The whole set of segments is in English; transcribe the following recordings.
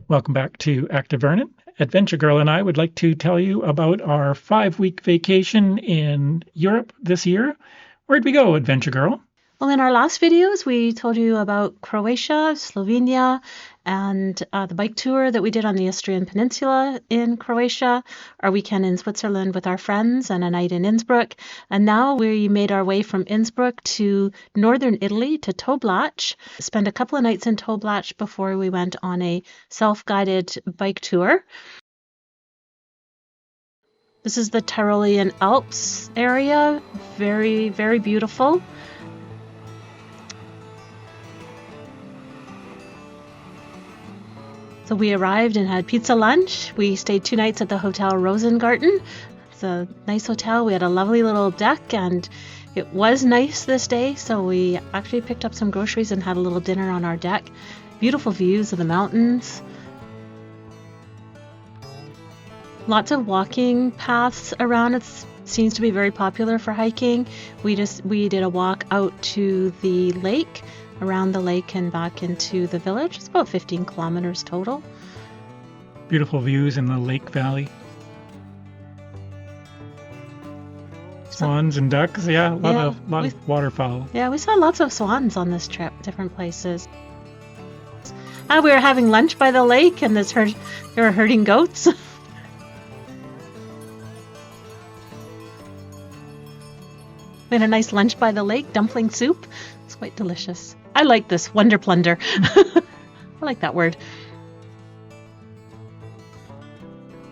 Welcome back to Active Vernon. Adventure Girl and I would like to tell you about our 5-week vacation in Europe this year. Where'd we go, Adventure Girl? Well, in our last videos, we told you about Croatia, Slovenia, and the bike tour that we did on the Istrian Peninsula in Croatia, our weekend in Switzerland with our friends, and a night in Innsbruck. And now we made our way from Innsbruck to northern Italy, to Toblach, spent a couple of nights in Toblach before we went on a self-guided bike tour. This is the Tyrolean Alps area, very, very beautiful. So we arrived and had pizza lunch. We stayed 2 nights at the Hotel Rosengarten. It's a nice hotel. We had a lovely little deck, and it was nice this day, so we actually picked up some groceries and had a little dinner on our deck. Beautiful views of the mountains. Lots of walking paths around. It seems to be very popular for hiking. We did a walk out to the lake, around the lake and back into the village. It's about 15 kilometers total. Beautiful views in the lake valley. Swans and ducks, a lot of waterfowl. Yeah, we saw lots of swans on this trip, different places. We were having lunch by the lake, and they were herding goats. We had a nice lunch by the lake, dumpling soup. It's quite delicious. I like this, Wonder Plunder. I like that word.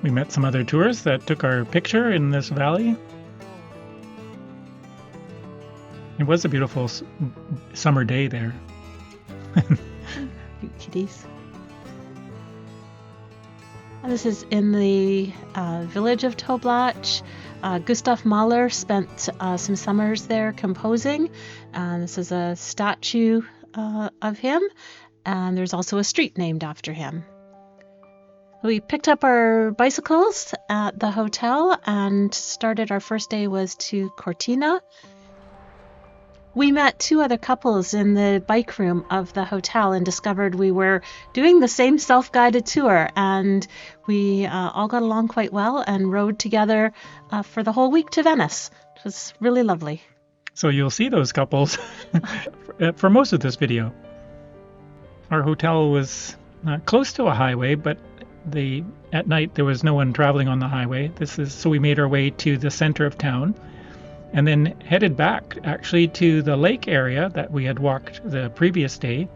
We met some other tourists that took our picture in this valley. It was a beautiful summer day there. Cute kitties. And this is in the village of Toblach. Gustav Mahler spent some summers there composing. This is a statue of him, and there's also a street named after him. We picked up our bicycles at the hotel and started. Our first day was to Cortina. We met 2 other couples in the bike room of the hotel and discovered we were doing the same self-guided tour, and we all got along quite well and rode together for the whole week to Venice. It was really lovely. So you'll see those couples for most of this video. Our hotel was close to a highway, but at night there was no one traveling on the highway. So we made our way to the center of town, and then headed back actually to the lake area that we had walked the previous day.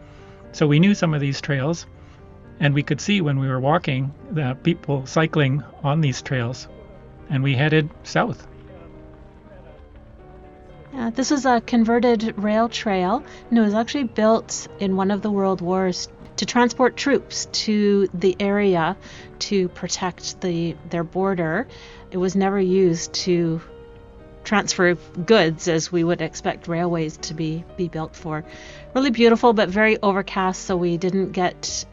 So we knew some of these trails, and we could see when we were walking the people cycling on these trails, and we headed south. Yeah, this is a converted rail trail, and it was actually built in one of the world wars to transport troops to the area to protect their border. It was never used to transfer goods as we would expect railways to be built for. Really beautiful, but very overcast, so we didn't get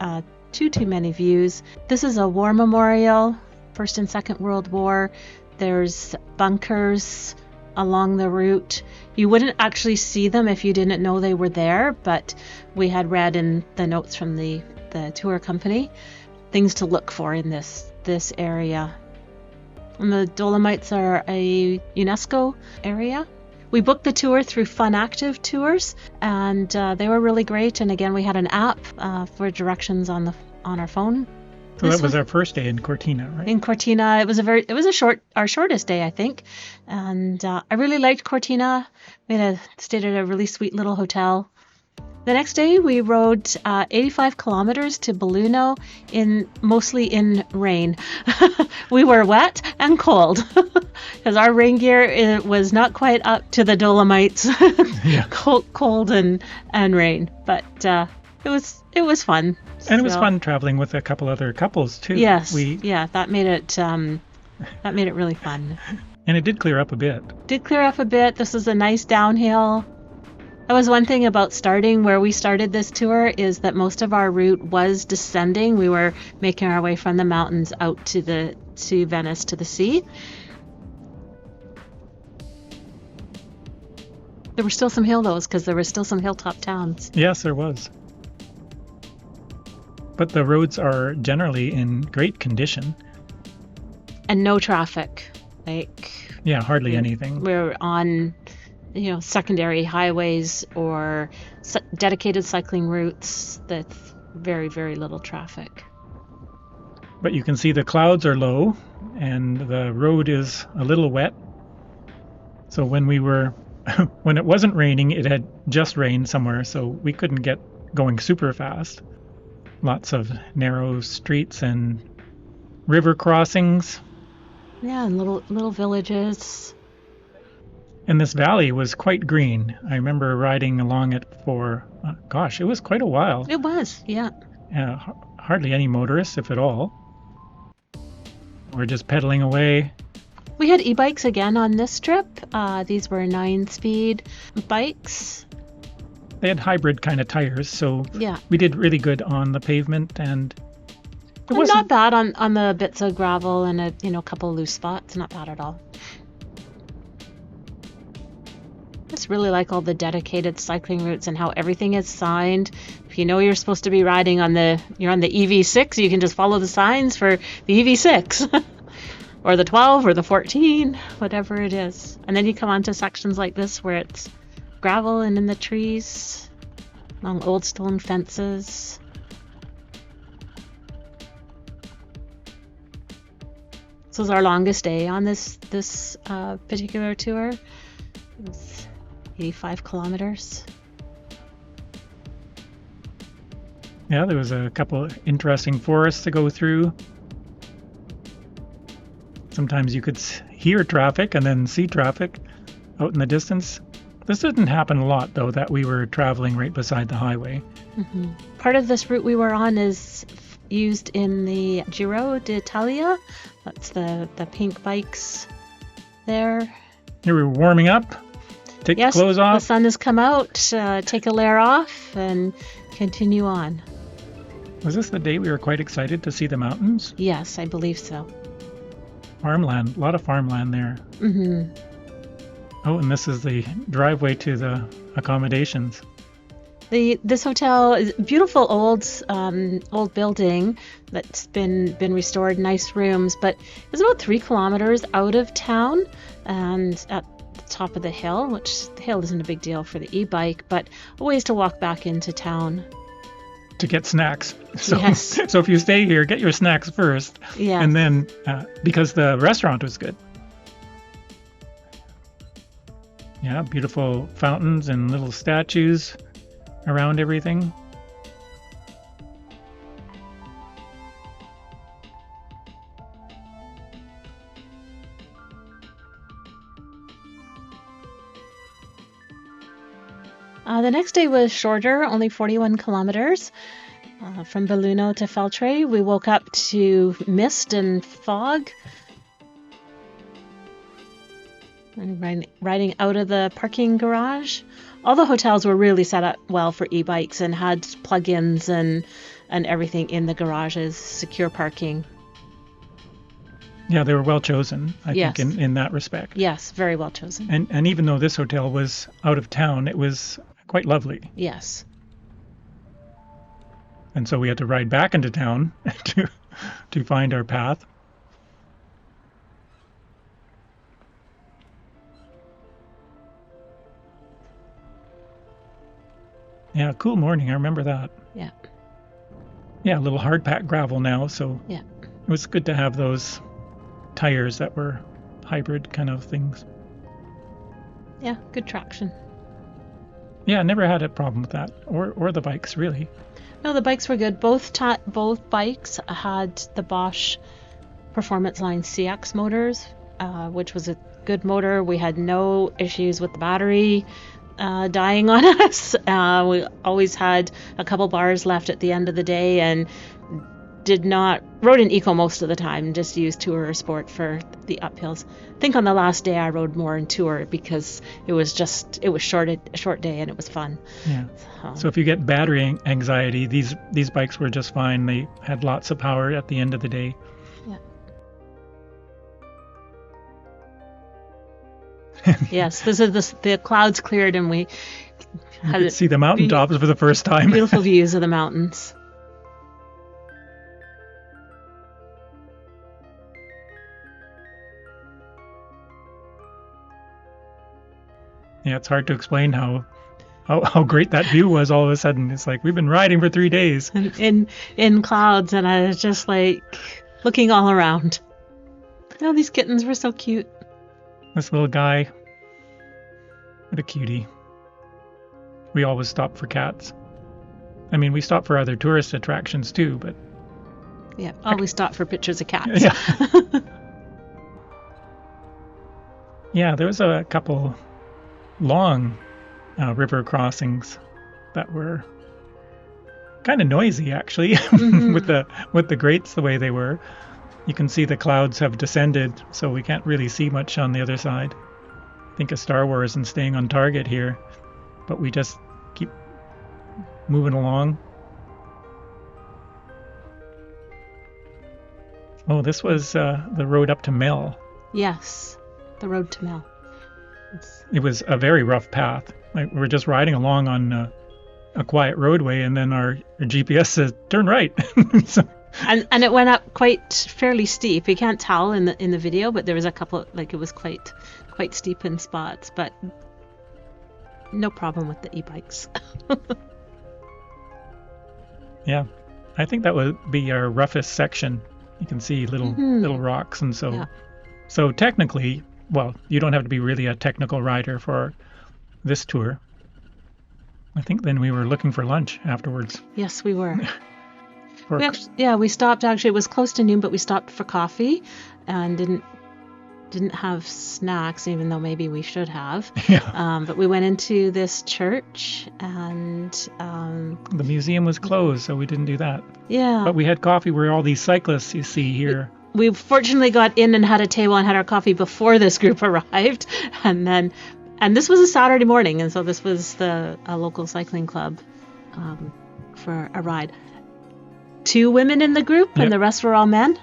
too many views. This is a war memorial, First and Second World War. There's bunkers along the route. You wouldn't actually see them if you didn't know they were there, but we had read in the notes from the tour company things to look for in this area. And the Dolomites are a UNESCO area. We booked the tour through Fun Active Tours, and they were really great. And again, we had an app for directions on our phone. So that was our first day in Cortina, right? In Cortina, it was our shortest day, I think. And I really liked Cortina. We stayed at a really sweet little hotel. The next day, we rode 85 kilometers to Belluno, mostly in rain. We were wet and cold because our rain gear was not quite up to the Dolomites. Yeah. cold and rain, but it was fun. And it was fun traveling with a couple other couples too. Yes, that made it really fun. And it did clear up a bit. This was a nice downhill. That was one thing about starting where we started this tour, is that most of our route was descending. We were making our way from the mountains out to Venice, to the sea. There were still some hill though, because there were still some hilltop towns. Yes, there was. But the roads are generally in great condition. And no traffic. Yeah, hardly anything. We're on, secondary highways or dedicated cycling routes that's very, very little traffic. But you can see the clouds are low and the road is a little wet. So when when it wasn't raining, it had just rained somewhere, so we couldn't get going super fast. Lots of narrow streets and river crossings. Yeah, and little villages. And this valley was quite green. I remember riding along it for, it was quite a while. It was, yeah. Hardly any motorists, if at all. We're just pedaling away. We had e-bikes again on this trip. These were 9-speed bikes. They had hybrid kind of tires, so yeah, we did really good on the pavement, and it wasn't not bad on the bits of gravel and a couple of loose spots. Not bad at all. I just really like all the dedicated cycling routes and how everything is signed. If you know you're supposed to be riding you're on the EV6, you can just follow the signs for the EV6 or the 12 or the 14, whatever it is. And then you come onto sections like this where it's gravel and in the trees, along old stone fences. This was our longest day on this particular tour. It was 85 kilometers. Yeah, there was a couple interesting forests to go through. Sometimes you could hear traffic and then see traffic out in the distance. This didn't happen a lot, though, that we were traveling right beside the highway. Mm-hmm. Part of this route we were on is used in the Giro d'Italia. That's the pink bikes there. Here we were warming up. Take the clothes off. The sun has come out. Take a layer off and continue on. Was this the day we were quite excited to see the mountains? Yes, I believe so. Farmland, a lot of farmland there. Mm-hmm. Oh, and this is the driveway to the accommodations. This hotel is a beautiful old building that's been restored, nice rooms, but it's about 3 kilometers out of town and at the top of the hill, which the hill isn't a big deal for the e-bike, but a ways to walk back into town. To get snacks. So, yes. So if you stay here, get your snacks first. Yeah. And then, because the restaurant was good. Yeah, beautiful fountains and little statues around everything. The next day was shorter, only 41 kilometers from Belluno to Feltre. We woke up to mist and fog. And riding out of the parking garage. All the hotels were really set up well for e-bikes and had plug-ins and everything in the garages, secure parking. Yeah, they were well chosen, I yes. think, in that respect. Yes, very well chosen. And even though this hotel was out of town, it was quite lovely. Yes. And so we had to ride back into town to find our path. Yeah, cool morning. I remember that. Yeah. Yeah, a little hard packed gravel now, so yeah, it was good to have those tires that were hybrid kind of things. Yeah, good traction. Yeah, I never had a problem with that, or the bikes really. No, the bikes were good. Both bikes had the Bosch Performance Line CX motors, which was a good motor. We had no issues with the battery dying on us. We always had a couple bars left at the end of the day and rode in eco most of the time, just used Tour or Sport for the uphills. I think on the last day I rode more in Tour because it was a short day and it was fun. Yeah. So if you get battery anxiety, these bikes were just fine. They had lots of power at the end of the day. Yeah. Yes, the clouds cleared and we could see the mountaintops for the first time. Beautiful views of the mountains. Yeah, it's hard to explain how great that view was all of a sudden. It's like, we've been riding for 3 days. In clouds, and I was just like looking all around. Oh, these kittens were so cute. This little guy, what a cutie. We always stop for cats. I mean, we stop for other tourist attractions too, but... Yeah, always stop for pictures of cats. Yeah. Yeah, there was a couple long river crossings that were kind of noisy, actually, Mm-hmm. with the grates the way they were. You can see the clouds have descended, so we can't really see much on the other side. Think of Star Wars and staying on target here, but we just keep moving along. Oh, this was the road up to Mel. Yes, the road to Mel. It was a very rough path. Like, we're just riding along on a quiet roadway, and then our GPS says turn right. So, And it went up quite fairly steep. You can't tell in the video, but there was a couple, like, it was quite steep in spots, but no problem with the e-bikes. yeah, I think that would be our roughest section. You can see little rocks, and so Yeah. so technically, well, you don't have to be really a technical rider for this tour. I think then we were looking for lunch afterwards. Yes, we were. For- We stopped. Actually, it was close to noon, but we stopped for coffee, and didn't have snacks, even though maybe we should have. Yeah. But we went into this church, and The museum was closed, so we didn't do that. yeah. But we had coffee where all these cyclists you see here. We fortunately got in and had a table and had our coffee before this group arrived, and this was a Saturday morning, and so this was a local cycling club for a ride. 2 women in the group, Yep. and the rest were all men.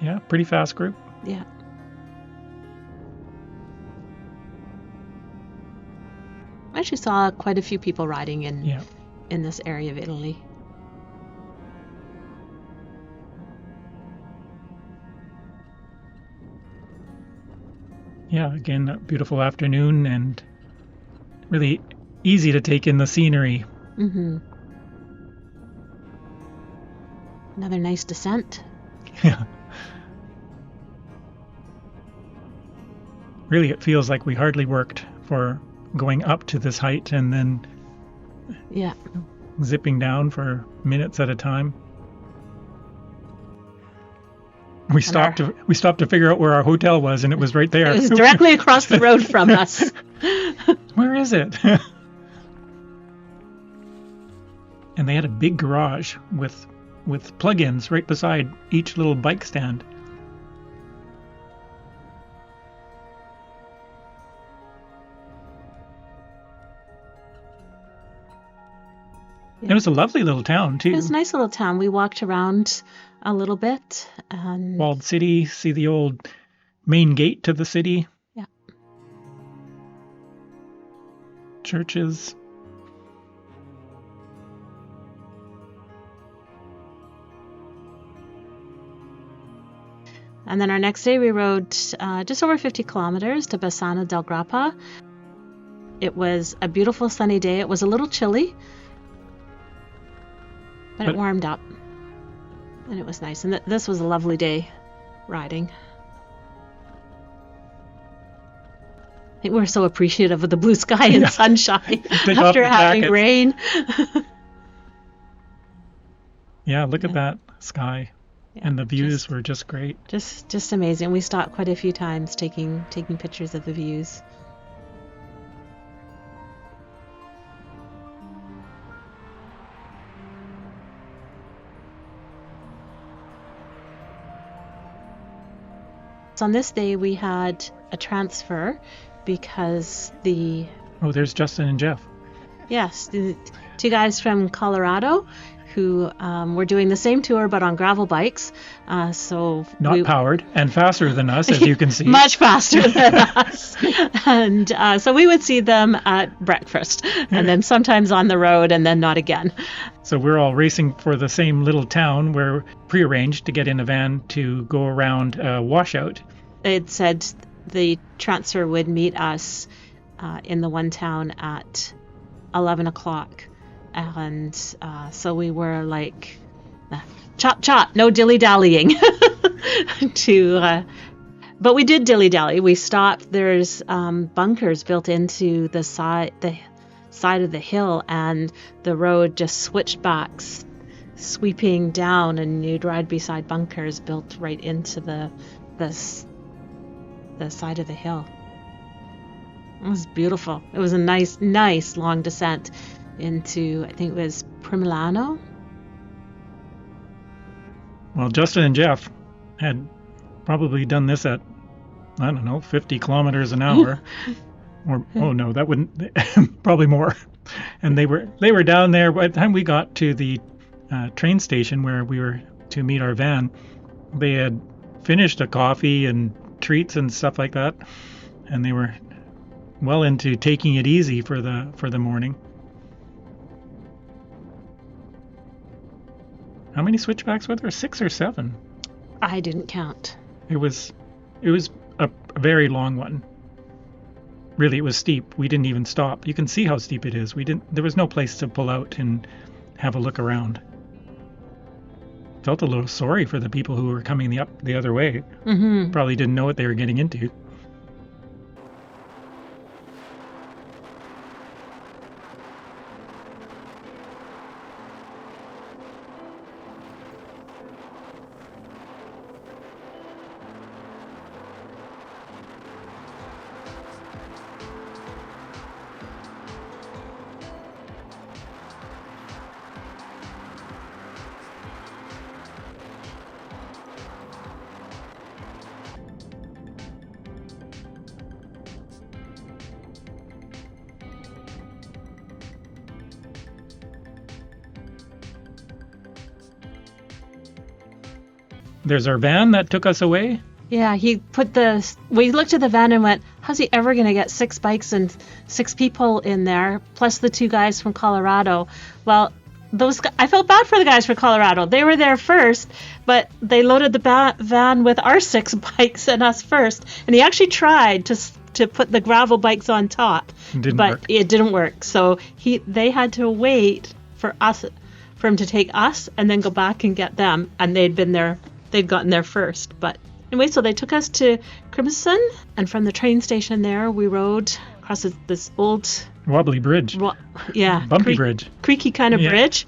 Yeah, pretty fast group. Yeah. I actually saw quite a few people riding Yeah. in this area of Italy. Yeah, again, a beautiful afternoon and really easy to take in the scenery. Mm-hmm. Another nice descent. Yeah. Really, it feels like we hardly worked for going up to this height and then Yeah. zipping down for minutes at a time. We stopped to figure out where our hotel was, and it was right there. It was directly across the road from us. Where is it? And they had a big garage with plug-ins right beside each little bike stand. Yeah. It was a lovely little town too. It was a nice little town. We walked around a little bit, and Walled city, see the old main gate to the city. Yeah. Churches. And then our next day we rode just over 50 kilometers to Bassano del Grappa. It was a beautiful sunny day. It was a little chilly, but it warmed up, and it was nice. And this was a lovely day riding. I think we're so appreciative of the blue sky and sunshine Take off after the having jackets. rain. Yeah, look at that sky. Yeah, And the views were just great. just amazing. We stopped quite a few times taking pictures of the views. So on this day we had a transfer because Oh, there's Justin and Jeff. the 2 guys from Colorado who were doing the same tour but on gravel bikes. So Not powered and faster than us, as you can see. much faster than us. And so we would see them at breakfast, and then sometimes on the road, and then not again. So we're all racing for the same little town where prearranged to get in a van to go around a washout. It said the transfer would meet us in the one town at 11 o'clock. And so we were like, chop, chop, no dilly-dallying. But we did dilly-dally. We stopped. There's bunkers built into the side of the hill, and the road just switched backs, sweeping down, and you'd ride beside bunkers built right into the side of the hill. It was beautiful. It was a nice long descent into, I think it was Primilano. Well, Justin and Jeff had probably done this at, I don't know, 50 kilometers an hour. Or, oh no, that wouldn't, probably more. And they were down there. By the time we got to the train station where we were to meet our van, they had finished a coffee and treats and stuff like that. And they were well into taking it easy for the morning. How many switchbacks were there? 6 or 7? I didn't count. It was a very long one. Really, it was steep. We didn't even stop. You can see how steep it is. There was no place to pull out and have a look around. Felt a little sorry for the people who were coming the other way. Mm-hmm. Probably didn't know what they were getting into. There's our van that took us away. Yeah, we looked at the van and went, how's he ever going to get 6 bikes and 6 people in there, plus the 2 guys from Colorado? Well, I felt bad for the guys from Colorado. They were there first, but they loaded the van with our 6 bikes and us first. And he actually tried to put the gravel bikes on top, but it didn't work. So they had to wait for him to take us and then go back and get them. And they'd gotten there first. But anyway, so they took us to Crimson, and from the train station there, we rode across this old wobbly bridge. Bumpy bridge. Creaky kind of bridge.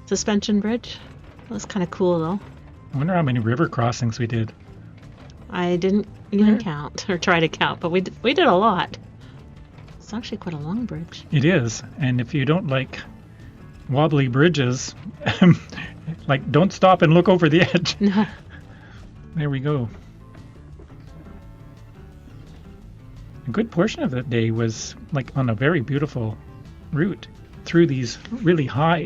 Suspension bridge. That was kind of cool, though. I wonder how many river crossings we did. I didn't even count or try to count, but we did a lot. It's actually quite a long bridge. It is, and if you don't like wobbly bridges, like, don't stop and look over the edge. No. There we go. A good portion of that day was like on a very beautiful route through these really high,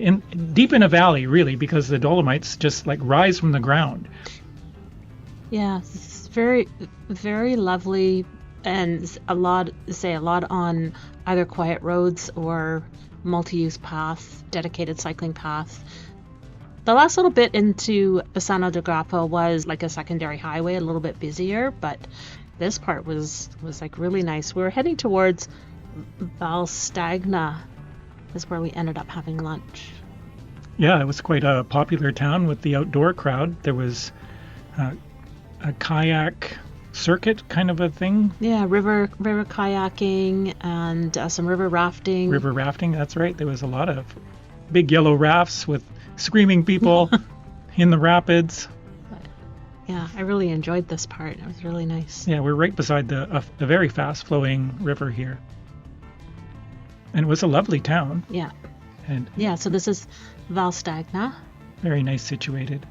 deep in a valley, really, because the Dolomites just like rise from the ground. Yeah, it's very, very lovely, and a lot on either quiet roads or multi-use paths, dedicated cycling paths. The last little bit into Bassano de Grappa was like a secondary highway, a little bit busier, but this part was like really nice. We were heading towards Valstagna, is where we ended up having lunch. Yeah, it was quite a popular town with the outdoor crowd. There was a kayak circuit kind of a thing. Yeah, river kayaking and some river rafting. River rafting, that's right. There was a lot of big yellow rafts with screaming people in the rapids. Yeah, I really enjoyed this part. It was really nice. Yeah, we're right beside the very fast-flowing river here. And it was a lovely town. Yeah. And yeah, so this is Valstagna. Very nice situated.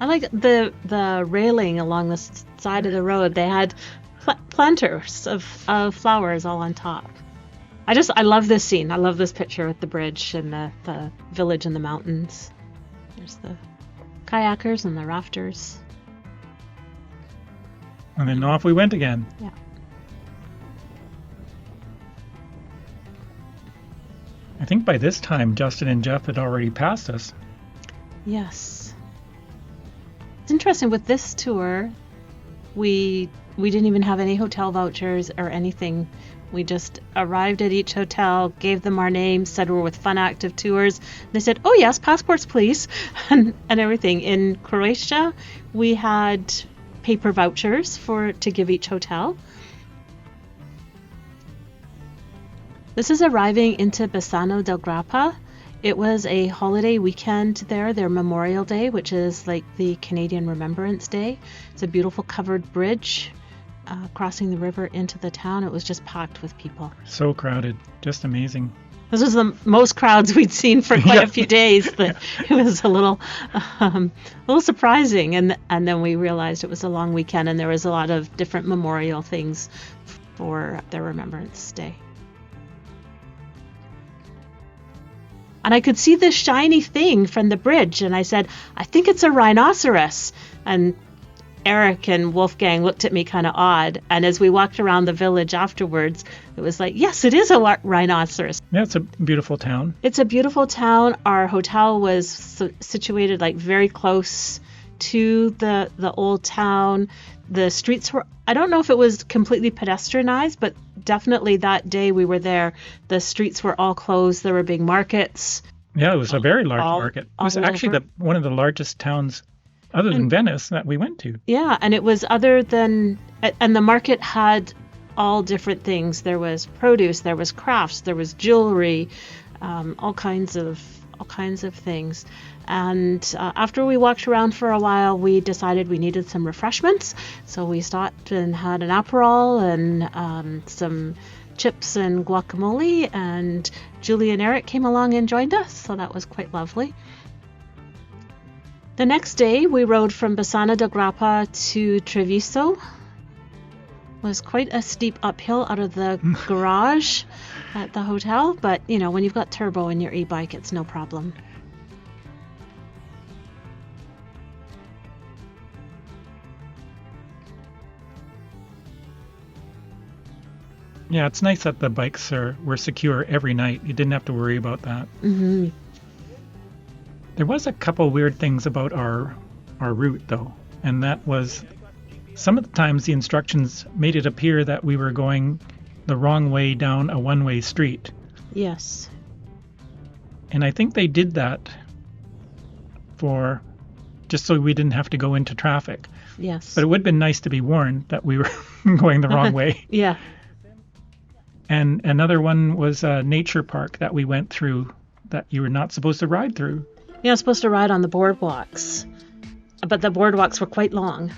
I like the railing along the side of the road. They had planters of flowers all on top. I love this scene. I love this picture with the bridge and the village in the mountains. There's the kayakers and the rafters. And then off we went again. Yeah. I think by this time Justin and Jeff had already passed us. Yes. It's interesting with this tour, we We didn't even have any hotel vouchers or anything. We just arrived at each hotel, gave them our names, said we're with Fun Active Tours. They said, "Oh yes, passports please," and everything. In Croatia, we had paper vouchers to give each hotel. This is arriving into Bassano del Grappa. It was a holiday weekend there, their Memorial Day, which is like the Canadian Remembrance Day. It's a beautiful covered bridge crossing the river into the town. It was just packed with people. So crowded, just amazing. This was the most crowds we'd seen for quite a few days. It was a little surprising, and then we realized it was a long weekend, and there was a lot of different memorial things for their Remembrance Day. And I could see this shiny thing from the bridge, and I said, "I think it's a rhinoceros." And Eric and Wolfgang looked at me kind of odd. And as we walked around the village afterwards, it was like, yes, it is a rhinoceros. Yeah, it's a beautiful town. It's a beautiful town. Our hotel was situated like very close to the old town. The streets were, I don't know if it was completely pedestrianized, but definitely that day we were there, the streets were all closed. There were big markets. Yeah, it was a very large market. It was actually one of the largest towns other than Venice that we went to. Yeah, and it was and the market had all different things. There was produce, there was crafts, there was jewelry, all kinds of things. And after we walked around for a while, we decided we needed some refreshments. So we stopped and had an Aperol and some chips and guacamole. And Julie and Eric came along and joined us. So that was quite lovely. The next day, we rode from Bassano del Grappa to Treviso. It was quite a steep uphill out of the garage at the hotel, but when you've got turbo in your e-bike, it's no problem. Yeah, it's nice that the bikes were secure every night. You didn't have to worry about that. Mm-hmm. There was a couple weird things about our route, though, and that was some of the times the instructions made it appear that we were going the wrong way down a one-way street. Yes. And I think they did that for just so we didn't have to go into traffic. Yes. But it would have been nice to be warned that we were going the wrong way. Yeah. And another one was a nature park that we went through that you were not supposed to ride through. You're not supposed to ride on the boardwalks, but the boardwalks were quite long.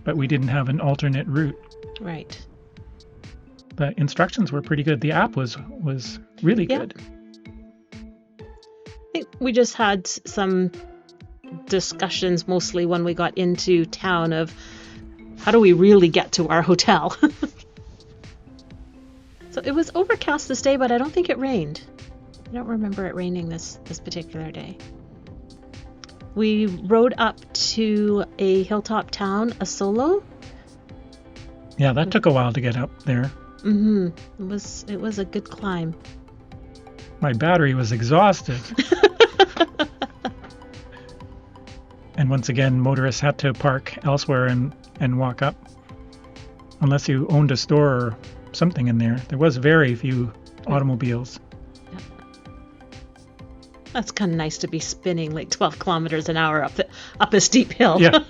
But we didn't have an alternate route. Right. The instructions were pretty good. The app was really good. I think we just had some discussions mostly when we got into town of how do we really get to our hotel. So it was overcast this day, but I don't think it rained. I don't remember it raining this particular day. We rode up to a hilltop town, Asolo. Yeah, that took a while to get up there. Mm-hmm. It was a good climb. My battery was exhausted. And once again, motorists had to park elsewhere and walk up. Unless you owned a store or something in there. There was very few automobiles. That's kind of nice to be spinning like 12 kilometers an hour up a steep hill. Yeah.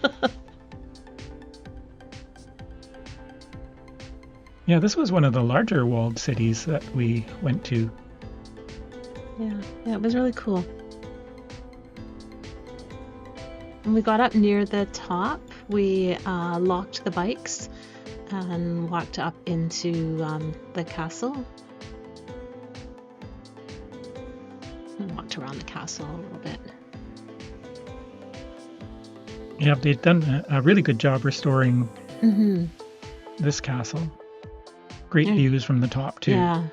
Yeah, this was one of the larger walled cities that we went to. Yeah, it was really cool. When we got up near the top, we locked the bikes and walked up into the castle. And walked around the castle a little bit. Yeah, they've done a really good job restoring this castle. Great views from the top, too. Yeah.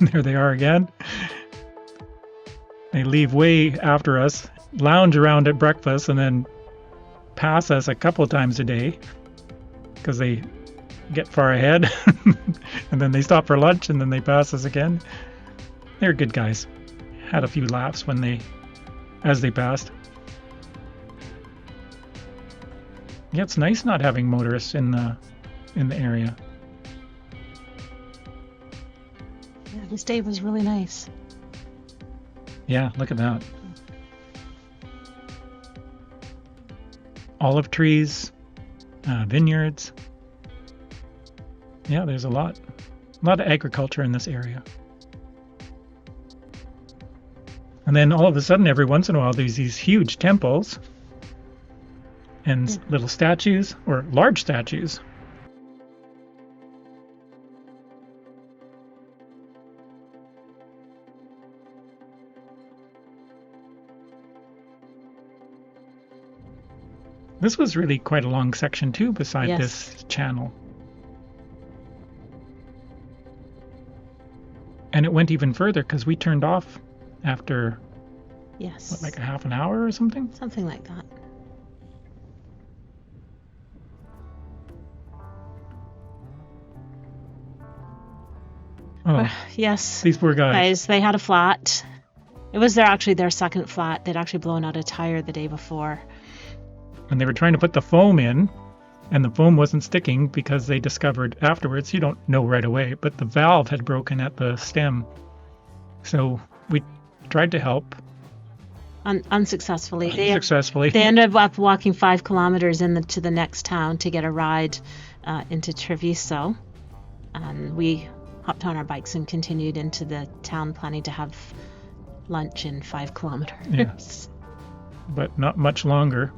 There they are again. They leave way after us, lounge around at breakfast, and then pass us a couple times a day because they get far ahead. And then they stop for lunch, and then they pass us again. They're good guys. Had a few laughs as they passed. Yeah, it's nice not having motorists in the area. Yeah, this day was really nice. Yeah, look at that. Olive trees, vineyards. Yeah, there's a lot of agriculture in this area. And then all of a sudden, every once in a while, there's these huge temples and little statues, or large statues. This was really quite a long section too, beside this channel. And it went even further because we turned off after, what, like a half an hour or something? Something like that. Oh, yes. These poor guys. They had a flat. It was their second flat. They'd actually blown out a tire the day before. And they were trying to put the foam in, and the foam wasn't sticking because they discovered afterwards, you don't know right away, but the valve had broken at the stem. So we tried to help. Unsuccessfully. They ended up walking 5 kilometers to the next town to get a ride into Treviso. And we hopped on our bikes and continued into the town, planning to have lunch in 5 kilometers. Yes. But not much longer.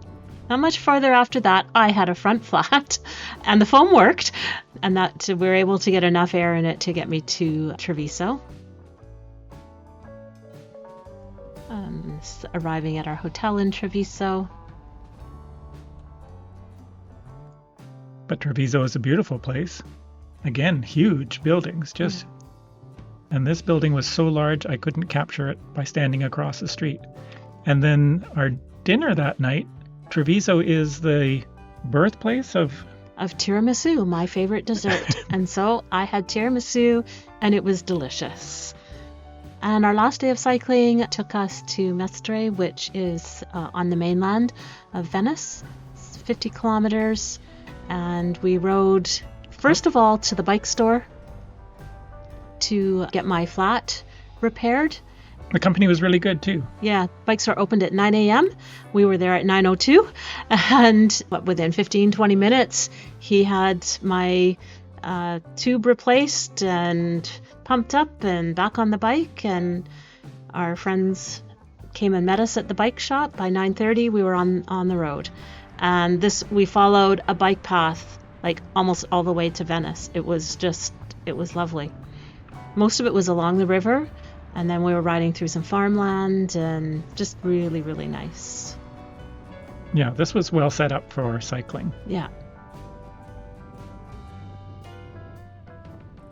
Not much farther after that, I had a front flat, and the foam worked, and that we were able to get enough air in it to get me to Treviso. Arriving at our hotel in Treviso. But Treviso is a beautiful place. Again, huge buildings, and this building was so large I couldn't capture it by standing across the street. And then our dinner that night, Treviso is the birthplace of tiramisu, my favorite dessert. And so I had tiramisu, and it was delicious. And our last day of cycling took us to Mestre, which is on the mainland of Venice. It's 50 kilometers. And we rode, first of all, to the bike store to get my flat repaired. The company was really good too. Yeah, bike store opened at 9 a.m. We were there at 9:02, and within 15-20 minutes, he had my tube replaced and pumped up and back on the bike. And our friends came and met us at the bike shop. By 9:30, we were on the road, and we followed a bike path like almost all the way to Venice. It was lovely. Most of it was along the river. And then we were riding through some farmland, and just really, really nice. Yeah, this was well set up for cycling. Yeah.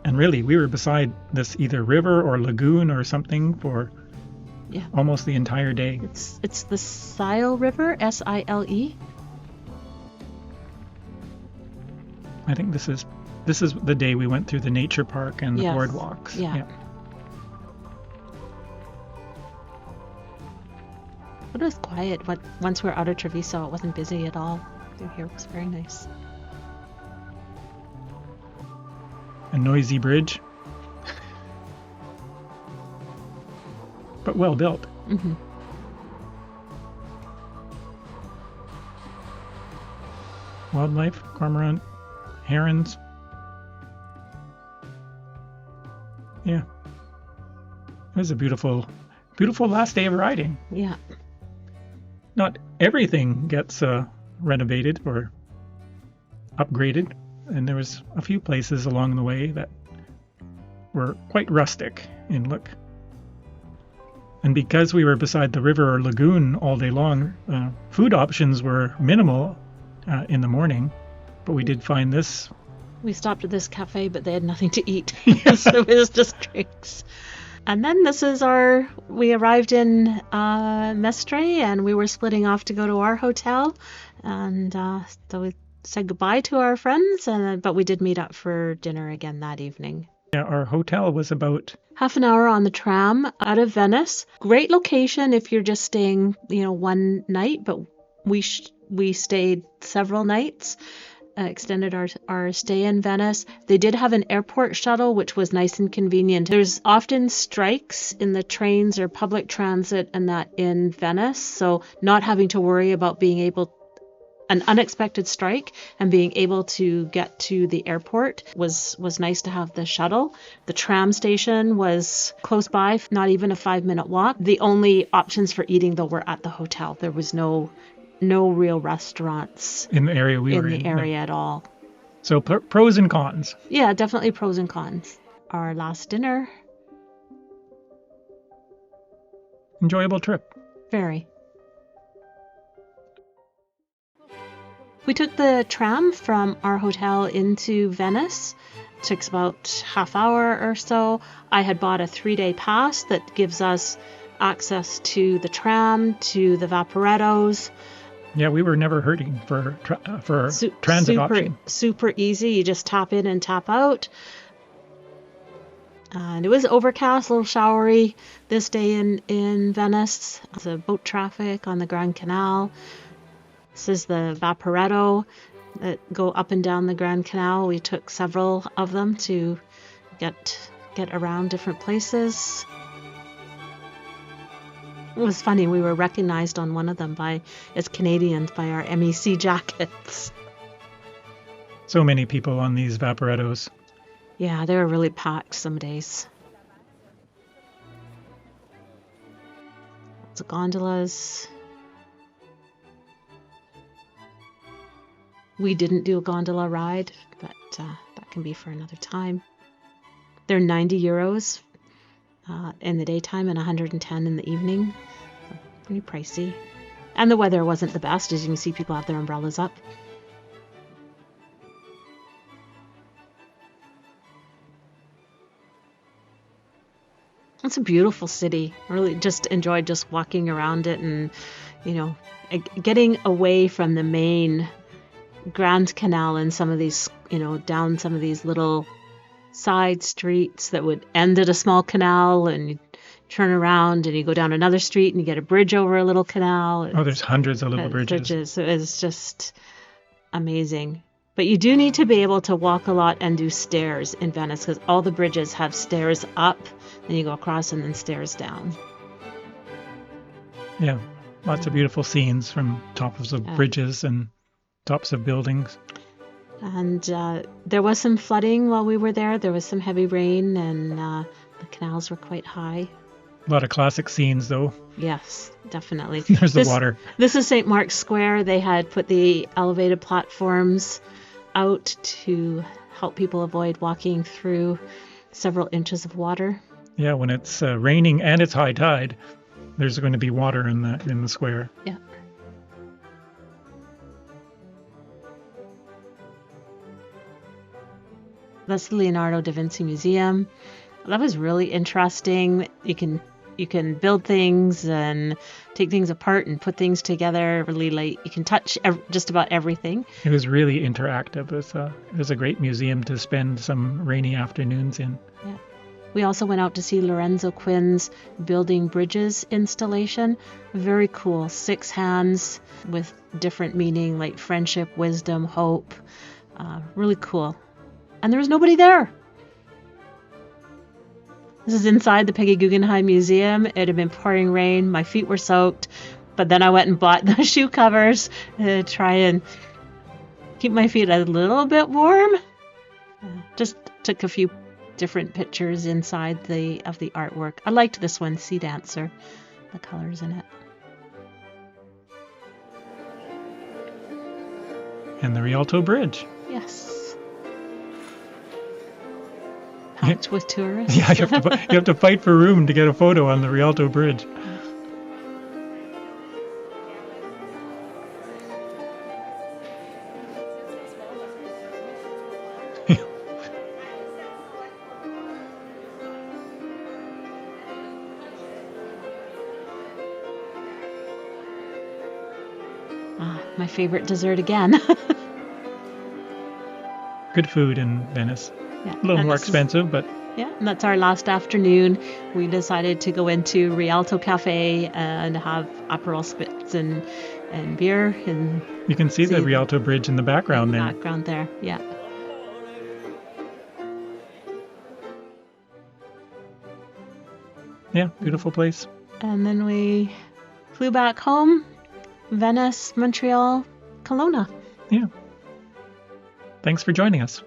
And really, we were beside this either river or lagoon or something for almost the entire day. It's the Sile River, Sile. I think this is the day we went through the nature park and the boardwalks. Yeah. But it was quiet. Once we were out of Treviso, it wasn't busy at all. Through here was very nice. A noisy bridge. But well built. Mm-hmm. Wildlife, cormorant, herons. Yeah. It was a beautiful last day of riding. Yeah. Not everything gets renovated or upgraded, and there was a few places along the way that were quite rustic in look. And because we were beside the river or lagoon all day long, food options were minimal in the morning, but we did find this. We stopped at this cafe, but they had nothing to eat. Yes. So it was just drinks. And then we arrived in Mestre, and we were splitting off to go to our hotel. And so we said goodbye to our friends, but we did meet up for dinner again that evening. Yeah, our hotel was about half an hour on the tram out of Venice. Great location if you're just staying, one night, but We stayed several nights, extended our stay in Venice. They did have an airport shuttle, which was nice and convenient. There's often strikes in the trains or public transit and that in Venice, so not having to worry about an unexpected strike and being able to get to the airport was nice to have the shuttle. The tram station was close by, not even a 5-minute walk. The only options for eating though were at the hotel. There was no real restaurants in the area we were in. In the area at all. So pros and cons. Yeah, definitely pros and cons. Our last dinner. Enjoyable trip. Very. We took the tram from our hotel into Venice. It took about half hour or so. I had bought a 3-day pass that gives us access to the tram, to the Vaporettos. Yeah, we were never hurting for transit option. Super easy. You just tap in and tap out. And it was overcast, a little showery this day in Venice. There's a boat traffic on the Grand Canal. This is the Vaporetto that go up and down the Grand Canal. We took several of them to get around different places. It was funny, we were recognized on one of them as Canadians by our MEC jackets. So many people on these Vaporettos. Yeah, they were really packed some days. Lots of gondolas. We didn't do a gondola ride, but that can be for another time. They're 90 euros in the daytime and 110 in the evening. So pretty pricey. And the weather wasn't the best. As you can see, people have their umbrellas up. It's a beautiful city. I really just enjoyed just walking around it and, getting away from the main Grand Canal and some of these, down some of these little side streets that would end at a small canal, and you turn around and you go down another street and you get a bridge over a little canal. There's hundreds of little bridges. So it's just amazing. But you do need to be able to walk a lot and do stairs in Venice, because all the bridges have stairs up, then you go across and then stairs down. Yeah, lots of beautiful scenes from tops of bridges and tops of buildings. And there was some flooding while we were there. There was some heavy rain, and the canals were quite high. A lot of classic scenes, though. Yes, definitely. There's the water. This is St. Mark's Square. They had put the elevated platforms out to help people avoid walking through several inches of water. Yeah, when it's raining and it's high tide, there's going to be water in the square. Yeah. That's the Leonardo da Vinci Museum. That was really interesting. You can build things and take things apart and put things together. Really, you can touch just about everything. It was really interactive. It was a great museum to spend some rainy afternoons in. Yeah. We also went out to see Lorenzo Quinn's Building Bridges installation. Very cool. 6 hands with different meaning, like friendship, wisdom, hope. Really cool. And there was nobody there. This is inside the Peggy Guggenheim Museum. It had been pouring rain. My feet were soaked. But then I went and bought the shoe covers to try and keep my feet a little bit warm. Just took a few different pictures inside of the artwork. I liked this one, Sea Dancer, the colors in it. And the Rialto Bridge. Yes. Packed with tourists. Yeah, you have to fight for room to get a photo on the Rialto Bridge. My favorite dessert again. Good food in Venice. Yeah, a little more expensive, but Yeah, and that's our last afternoon. We decided to go into Rialto Cafe and have Aperol Spritz and beer. And You can see the Rialto Bridge in the background there. Background there, yeah. Yeah, beautiful place. And then we flew back home, Venice, Montreal, Kelowna. Yeah. Thanks for joining us.